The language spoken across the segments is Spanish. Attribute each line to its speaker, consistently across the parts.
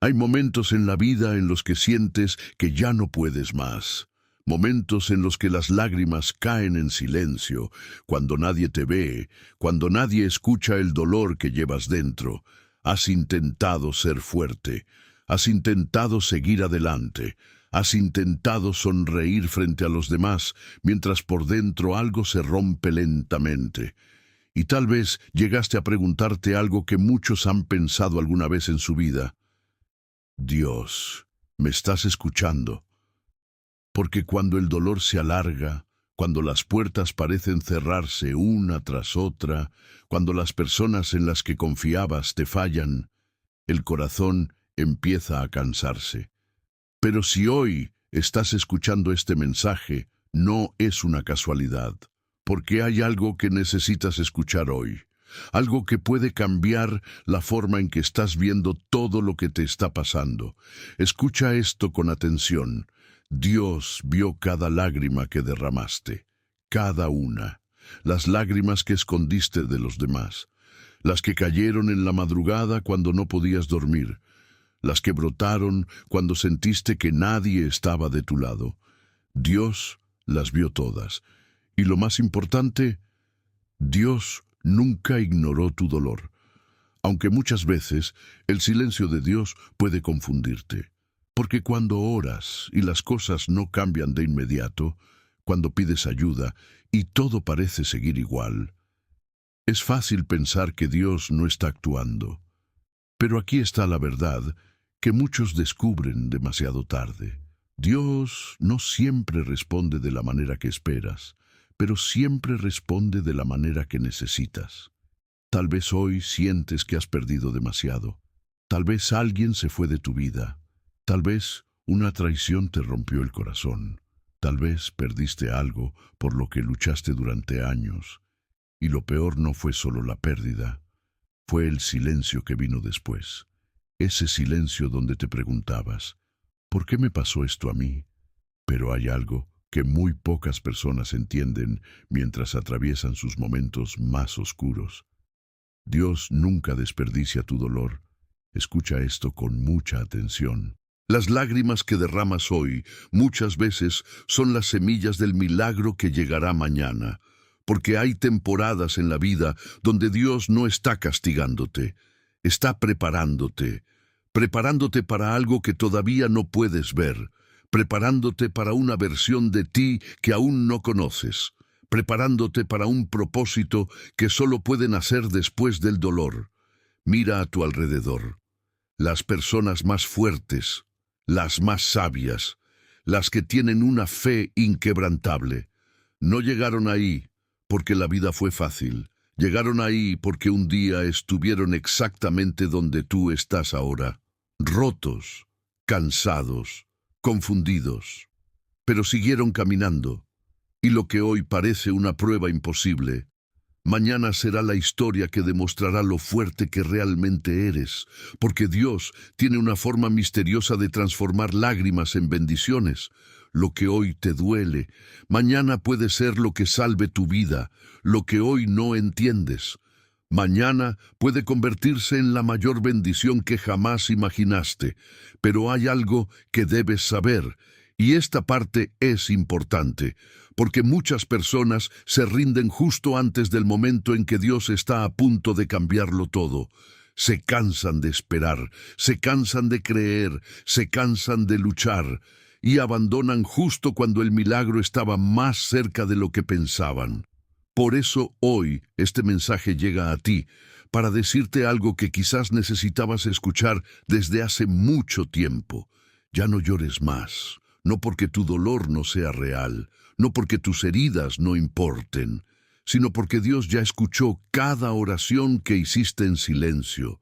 Speaker 1: Hay momentos en la vida en los que sientes que ya no puedes más. Momentos en los que las lágrimas caen en silencio, cuando nadie te ve, cuando nadie escucha el dolor que llevas dentro. Has intentado ser fuerte, has intentado seguir adelante, has intentado sonreír frente a los demás, mientras por dentro algo se rompe lentamente. Y tal vez llegaste a preguntarte algo que muchos han pensado alguna vez en su vida. Dios, ¿me estás escuchando? Porque cuando el dolor se alarga, cuando las puertas parecen cerrarse una tras otra, cuando las personas en las que confiabas te fallan, el corazón empieza a cansarse. Pero si hoy estás escuchando este mensaje, no es una casualidad, porque hay algo que necesitas escuchar hoy. Algo que puede cambiar la forma en que estás viendo todo lo que te está pasando. Escucha esto con atención. Dios vio cada lágrima que derramaste, cada una. Las lágrimas que escondiste de los demás, las que cayeron en la madrugada cuando no podías dormir, las que brotaron cuando sentiste que nadie estaba de tu lado. Dios las vio todas. Y lo más importante, Dios nunca ignoró tu dolor, aunque muchas veces el silencio de Dios puede confundirte, porque cuando oras y las cosas no cambian de inmediato, cuando pides ayuda y todo parece seguir igual, es fácil pensar que Dios no está actuando. Pero aquí está la verdad que muchos descubren demasiado tarde. Dios no siempre responde de la manera que esperas, pero siempre responde de la manera que necesitas. Tal vez hoy sientes que has perdido demasiado. Tal vez alguien se fue de tu vida. Tal vez una traición te rompió el corazón. Tal vez perdiste algo por lo que luchaste durante años. Y lo peor no fue solo la pérdida, fue el silencio que vino después. Ese silencio donde te preguntabas, ¿por qué me pasó esto a mí? Pero hay algo que muy pocas personas entienden mientras atraviesan sus momentos más oscuros. Dios nunca desperdicia tu dolor. Escucha esto con mucha atención. Las lágrimas que derramas hoy muchas veces son las semillas del milagro que llegará mañana, porque hay temporadas en la vida donde Dios no está castigándote, está preparándote para algo que todavía no puedes ver, preparándote para una versión de ti que aún no conoces, preparándote para un propósito que solo puede nacer después del dolor. Mira a tu alrededor. Las personas más fuertes, las más sabias, las que tienen una fe inquebrantable, no llegaron ahí porque la vida fue fácil. Llegaron ahí porque un día estuvieron exactamente donde tú estás ahora, rotos, cansados, confundidos, pero siguieron caminando, y lo que hoy parece una prueba imposible, mañana será la historia que demostrará lo fuerte que realmente eres, porque Dios tiene una forma misteriosa de transformar lágrimas en bendiciones. Lo que hoy te duele, mañana puede ser lo que salve tu vida, lo que hoy no entiendes. Mañana puede convertirse en la mayor bendición que jamás imaginaste, pero hay algo que debes saber, y esta parte es importante, porque muchas personas se rinden justo antes del momento en que Dios está a punto de cambiarlo todo. Se cansan de esperar, se cansan de creer, se cansan de luchar, y abandonan justo cuando el milagro estaba más cerca de lo que pensaban. Por eso hoy este mensaje llega a ti, para decirte algo que quizás necesitabas escuchar desde hace mucho tiempo. Ya no llores más, no porque tu dolor no sea real, no porque tus heridas no importen, sino porque Dios ya escuchó cada oración que hiciste en silencio,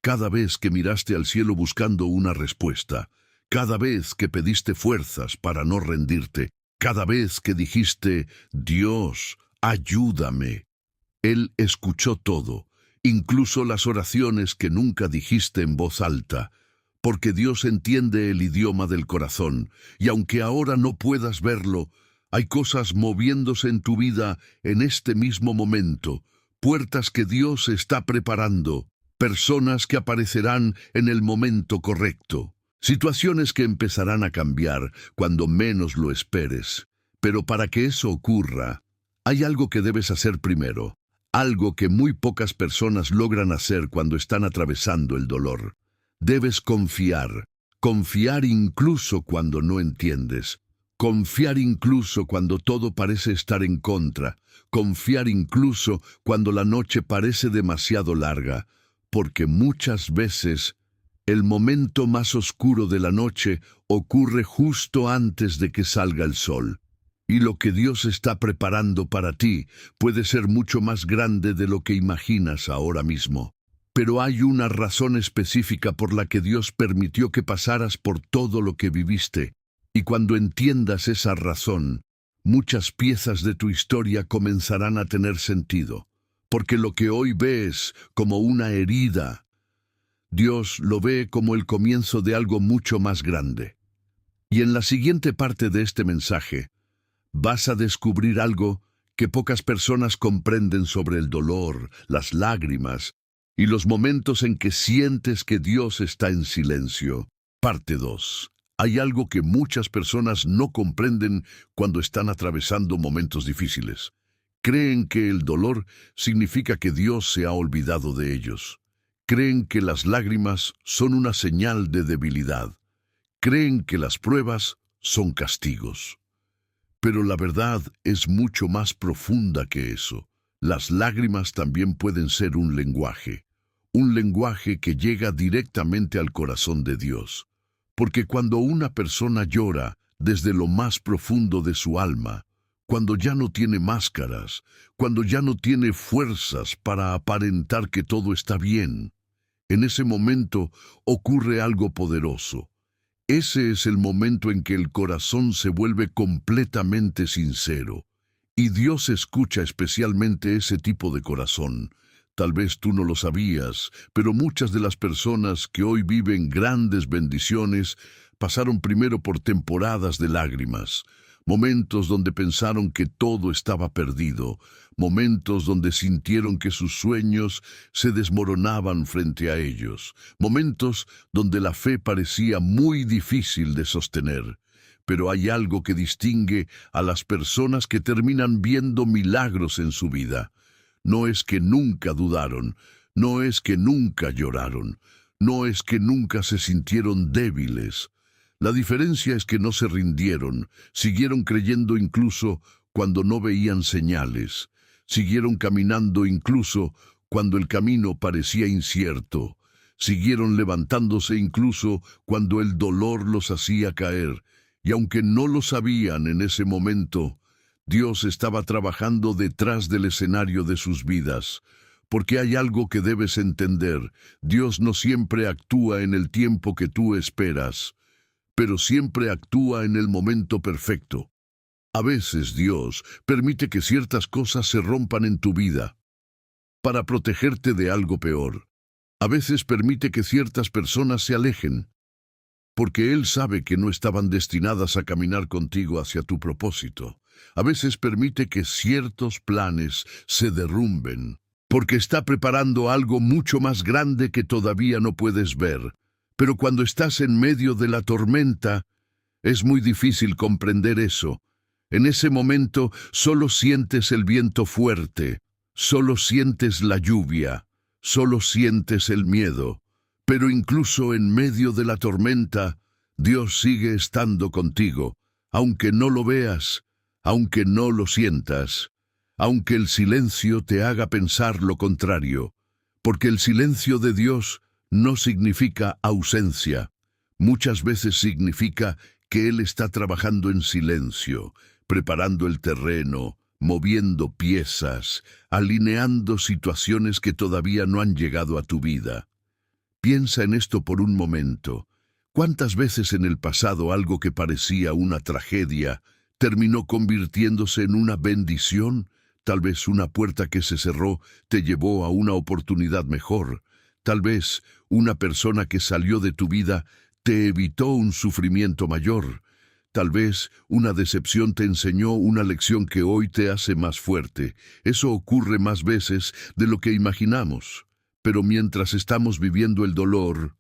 Speaker 1: cada vez que miraste al cielo buscando una respuesta, cada vez que pediste fuerzas para no rendirte, cada vez que dijiste, Dios, ayúdame. Él escuchó todo, incluso las oraciones que nunca dijiste en voz alta, porque Dios entiende el idioma del corazón, y aunque ahora no puedas verlo, hay cosas moviéndose en tu vida en este mismo momento, puertas que Dios está preparando, personas que aparecerán en el momento correcto, situaciones que empezarán a cambiar cuando menos lo esperes. Pero para que eso ocurra, hay algo que debes hacer primero, algo que muy pocas personas logran hacer cuando están atravesando el dolor. Debes confiar, confiar incluso cuando no entiendes, confiar incluso cuando todo parece estar en contra, confiar incluso cuando la noche parece demasiado larga, porque muchas veces el momento más oscuro de la noche ocurre justo antes de que salga el sol. Y lo que Dios está preparando para ti puede ser mucho más grande de lo que imaginas ahora mismo. Pero hay una razón específica por la que Dios permitió que pasaras por todo lo que viviste. Y cuando entiendas esa razón, muchas piezas de tu historia comenzarán a tener sentido. Porque lo que hoy ves como una herida, Dios lo ve como el comienzo de algo mucho más grande. Y en la siguiente parte de este mensaje, vas a descubrir algo que pocas personas comprenden sobre el dolor, las lágrimas y los momentos en que sientes que Dios está en silencio. Parte 2. Hay algo que muchas personas no comprenden cuando están atravesando momentos difíciles. Creen que el dolor significa que Dios se ha olvidado de ellos. Creen que las lágrimas son una señal de debilidad. Creen que las pruebas son castigos. Pero la verdad es mucho más profunda que eso. Las lágrimas también pueden ser un lenguaje que llega directamente al corazón de Dios. Porque cuando una persona llora desde lo más profundo de su alma, cuando ya no tiene máscaras, cuando ya no tiene fuerzas para aparentar que todo está bien, en ese momento ocurre algo poderoso. Ese es el momento en que el corazón se vuelve completamente sincero. Y Dios escucha especialmente ese tipo de corazón. Tal vez tú no lo sabías, pero muchas de las personas que hoy viven grandes bendiciones pasaron primero por temporadas de lágrimas. Momentos donde pensaron que todo estaba perdido, momentos donde sintieron que sus sueños se desmoronaban frente a ellos, momentos donde la fe parecía muy difícil de sostener. Pero hay algo que distingue a las personas que terminan viendo milagros en su vida. No es que nunca dudaron, no es que nunca lloraron, no es que nunca se sintieron débiles. La diferencia es que no se rindieron, siguieron creyendo incluso cuando no veían señales, siguieron caminando incluso cuando el camino parecía incierto, siguieron levantándose incluso cuando el dolor los hacía caer, y aunque no lo sabían en ese momento, Dios estaba trabajando detrás del escenario de sus vidas. Porque hay algo que debes entender, Dios no siempre actúa en el tiempo que tú esperas, pero siempre actúa en el momento perfecto. A veces Dios permite que ciertas cosas se rompan en tu vida para protegerte de algo peor. A veces permite que ciertas personas se alejen, porque Él sabe que no estaban destinadas a caminar contigo hacia tu propósito. A veces permite que ciertos planes se derrumben, porque está preparando algo mucho más grande que todavía no puedes ver. Pero cuando estás en medio de la tormenta, es muy difícil comprender eso. En ese momento solo sientes el viento fuerte, solo sientes la lluvia, solo sientes el miedo. Pero incluso en medio de la tormenta, Dios sigue estando contigo, aunque no lo veas, aunque no lo sientas, aunque el silencio te haga pensar lo contrario, porque el silencio de Dios no significa ausencia. Muchas veces significa que Él está trabajando en silencio, preparando el terreno, moviendo piezas, alineando situaciones que todavía no han llegado a tu vida. Piensa en esto por un momento. ¿Cuántas veces en el pasado algo que parecía una tragedia terminó convirtiéndose en una bendición? Tal vez una puerta que se cerró te llevó a una oportunidad mejor. Tal vez una persona que salió de tu vida te evitó un sufrimiento mayor. Tal vez una decepción te enseñó una lección que hoy te hace más fuerte. Eso ocurre más veces de lo que imaginamos. pero mientras estamos viviendo el dolor,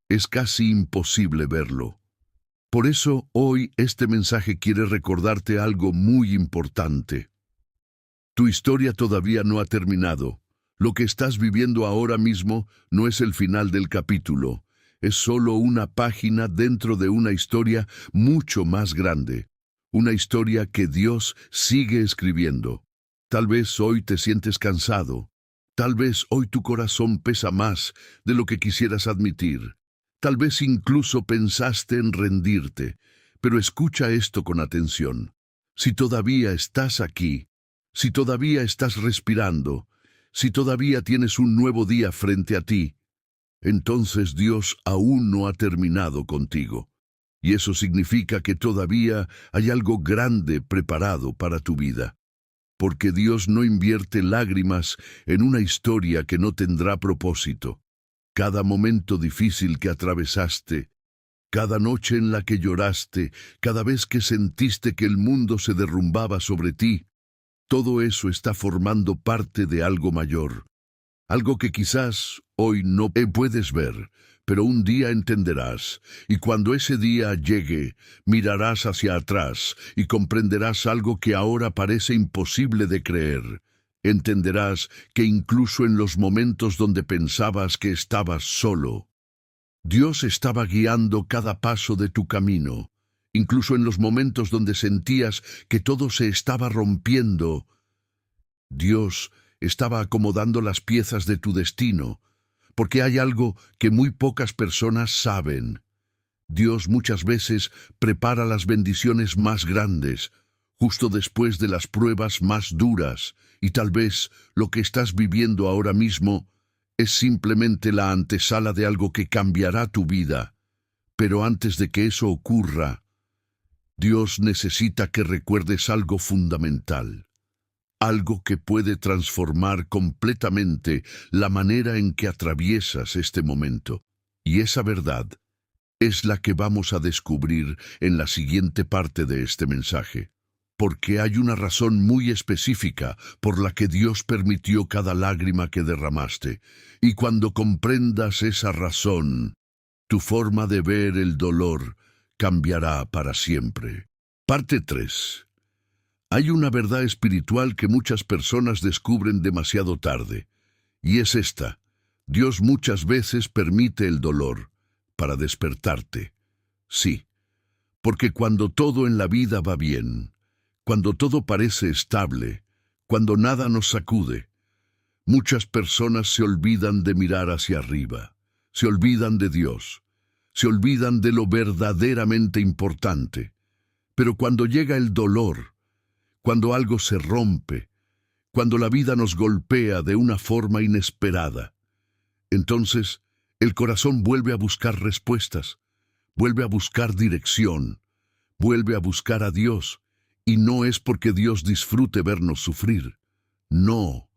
Speaker 1: es casi imposible verlo. Por eso hoy este mensaje quiere recordarte algo muy importante. Tu historia todavía no ha terminado. Lo que estás viviendo ahora mismo no es el final del capítulo. Es solo una página dentro de una historia mucho más grande. Una historia que Dios sigue escribiendo. Tal vez hoy te sientes cansado. Tal vez hoy tu corazón pesa más de lo que quisieras admitir. Tal vez incluso pensaste en rendirte. Pero escucha esto con atención. Si todavía estás aquí, si todavía estás respirando, si todavía tienes un nuevo día frente a ti, entonces Dios aún no ha terminado contigo. Y eso significa que todavía hay algo grande preparado para tu vida. Porque Dios no invierte lágrimas en una historia que no tendrá propósito. Cada momento difícil que atravesaste, cada noche en la que lloraste, cada vez que sentiste que el mundo se derrumbaba sobre ti, todo eso está formando parte de algo mayor. Algo que quizás hoy no puedes ver, pero un día entenderás, y cuando ese día llegue, mirarás hacia atrás y comprenderás algo que ahora parece imposible de creer. Entenderás que incluso en los momentos donde pensabas que estabas solo, Dios estaba guiando cada paso de tu camino. Incluso en los momentos donde sentías que todo se estaba rompiendo, Dios estaba acomodando las piezas de tu destino, porque hay algo que muy pocas personas saben. Dios muchas veces prepara las bendiciones más grandes, justo después de las pruebas más duras, y tal vez lo que estás viviendo ahora mismo es simplemente la antesala de algo que cambiará tu vida. Pero antes de que eso ocurra, Dios necesita que recuerdes algo fundamental. Algo que puede transformar completamente la manera en que atraviesas este momento. Y esa verdad es la que vamos a descubrir en la siguiente parte de este mensaje. Porque hay una razón muy específica por la que Dios permitió cada lágrima que derramaste. Y cuando comprendas esa razón, tu forma de ver el dolor cambiará para siempre. Parte 3. Hay una verdad espiritual que muchas personas descubren demasiado tarde, y es esta: Dios muchas veces permite el dolor para despertarte. Sí, porque cuando todo en la vida va bien, cuando todo parece estable, cuando nada nos sacude, muchas personas se olvidan de mirar hacia arriba, se olvidan de Dios, se olvidan de lo verdaderamente importante. Pero cuando llega el dolor, cuando algo se rompe, cuando la vida nos golpea de una forma inesperada, entonces el corazón vuelve a buscar respuestas, vuelve a buscar dirección, vuelve a buscar a Dios, y no es porque Dios disfrute vernos sufrir. No,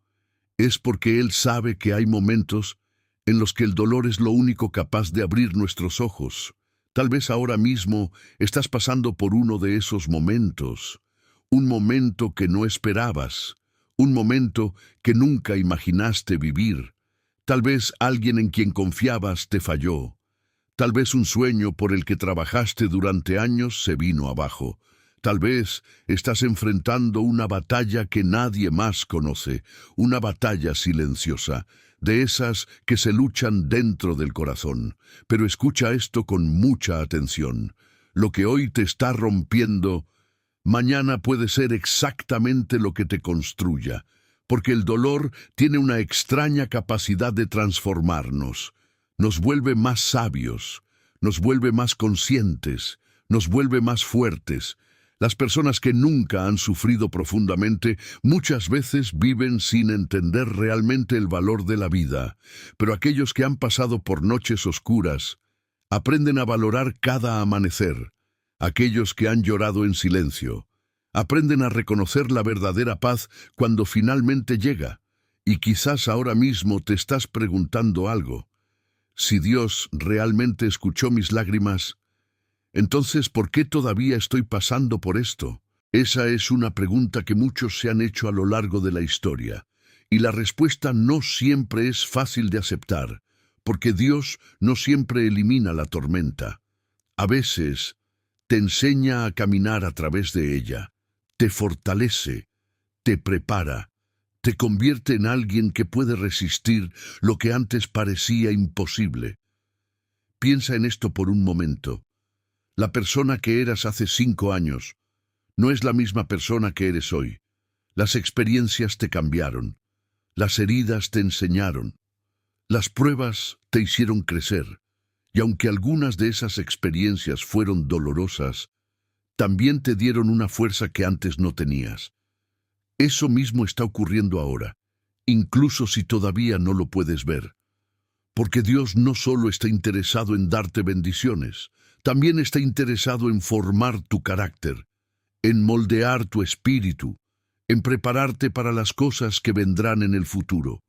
Speaker 1: es porque Él sabe que hay momentos en los que el dolor es lo único capaz de abrir nuestros ojos. Tal vez ahora mismo estás pasando por uno de esos momentos. Un momento que no esperabas, un momento que nunca imaginaste vivir. Tal vez alguien en quien confiabas te falló. Tal vez un sueño por el que trabajaste durante años se vino abajo. Tal vez estás enfrentando una batalla que nadie más conoce, una batalla silenciosa, de esas que se luchan dentro del corazón. Pero escucha esto con mucha atención. Lo que hoy te está rompiendo, mañana puede ser exactamente lo que te construya, porque el dolor tiene una extraña capacidad de transformarnos. Nos vuelve más sabios, nos vuelve más conscientes, nos vuelve más fuertes. Las personas que nunca han sufrido profundamente muchas veces viven sin entender realmente el valor de la vida, pero aquellos que han pasado por noches oscuras aprenden a valorar cada amanecer. Aquellos que han llorado en silencio aprenden a reconocer la verdadera paz cuando finalmente llega. Y quizás ahora mismo te estás preguntando algo. Si Dios realmente escuchó mis lágrimas, entonces, ¿por qué todavía estoy pasando por esto? Esa es una pregunta que muchos se han hecho a lo largo de la historia. Y la respuesta no siempre es fácil de aceptar, porque Dios no siempre elimina la tormenta. A veces te enseña a caminar a través de ella, te fortalece, te prepara, te convierte en alguien que puede resistir lo que antes parecía imposible. Piensa en esto por un momento. La persona que eras hace 5 años no es la misma persona que eres hoy. Las experiencias te cambiaron, las heridas te enseñaron, las pruebas te hicieron crecer, y aunque algunas de esas experiencias fueron dolorosas, también te dieron una fuerza que antes no tenías. Eso mismo está ocurriendo ahora, incluso si todavía no lo puedes ver. Porque Dios no solo está interesado en darte bendiciones, también está interesado en formar tu carácter, en moldear tu espíritu, en prepararte para las cosas que vendrán en el futuro.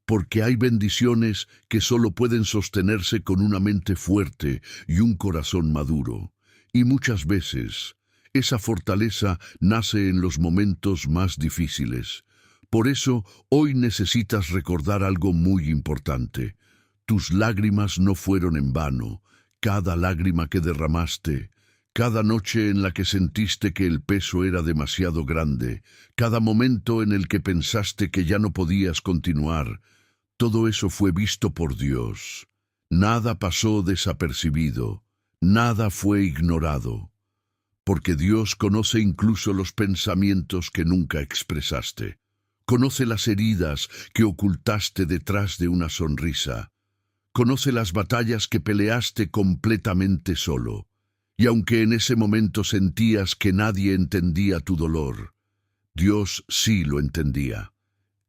Speaker 1: Porque hay bendiciones que solo pueden sostenerse con una mente fuerte y un corazón maduro. Y muchas veces, esa fortaleza nace en los momentos más difíciles. Por eso, hoy necesitas recordar algo muy importante. Tus lágrimas no fueron en vano. Cada lágrima que derramaste, cada noche en la que sentiste que el peso era demasiado grande, cada momento en el que pensaste que ya no podías continuar, todo eso fue visto por Dios. Nada pasó desapercibido, nada fue ignorado, porque Dios conoce incluso los pensamientos que nunca expresaste. Conoce las heridas que ocultaste detrás de una sonrisa. Conoce las batallas que peleaste completamente solo. Y aunque en ese momento sentías que nadie entendía tu dolor, Dios sí lo entendía.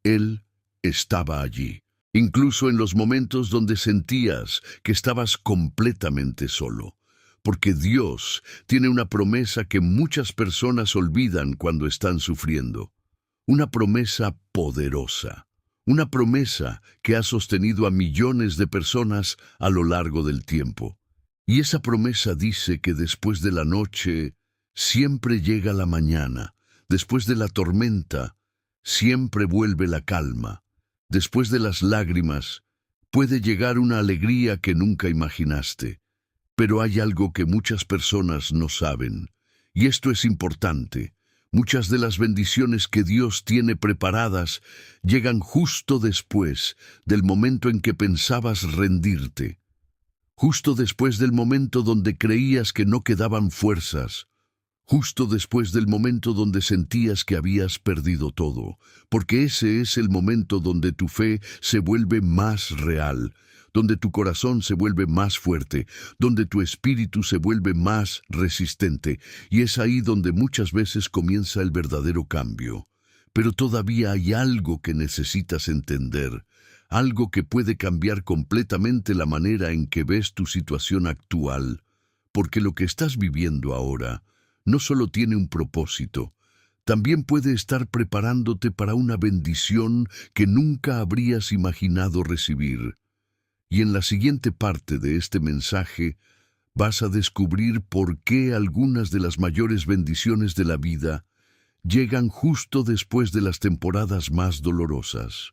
Speaker 1: Él estaba allí, incluso en los momentos donde sentías que estabas completamente solo. Porque Dios tiene una promesa que muchas personas olvidan cuando están sufriendo. Una promesa poderosa. Una promesa que ha sostenido a millones de personas a lo largo del tiempo. Y esa promesa dice que después de la noche siempre llega la mañana. Después de la tormenta siempre vuelve la calma. Después de las lágrimas puede llegar una alegría que nunca imaginaste. Pero hay algo que muchas personas no saben, y esto es importante. Muchas de las bendiciones que Dios tiene preparadas llegan justo después del momento en que pensabas rendirte, justo después del momento donde creías que no quedaban fuerzas, justo después del momento donde sentías que habías perdido todo, porque ese es el momento donde tu fe se vuelve más real, donde tu corazón se vuelve más fuerte, donde tu espíritu se vuelve más resistente, y es ahí donde muchas veces comienza el verdadero cambio. Pero todavía hay algo que necesitas entender, algo que puede cambiar completamente la manera en que ves tu situación actual, porque lo que estás viviendo ahora no solo tiene un propósito, también puede estar preparándote para una bendición que nunca habrías imaginado recibir. Y en la siguiente parte de este mensaje vas a descubrir por qué algunas de las mayores bendiciones de la vida llegan justo después de las temporadas más dolorosas.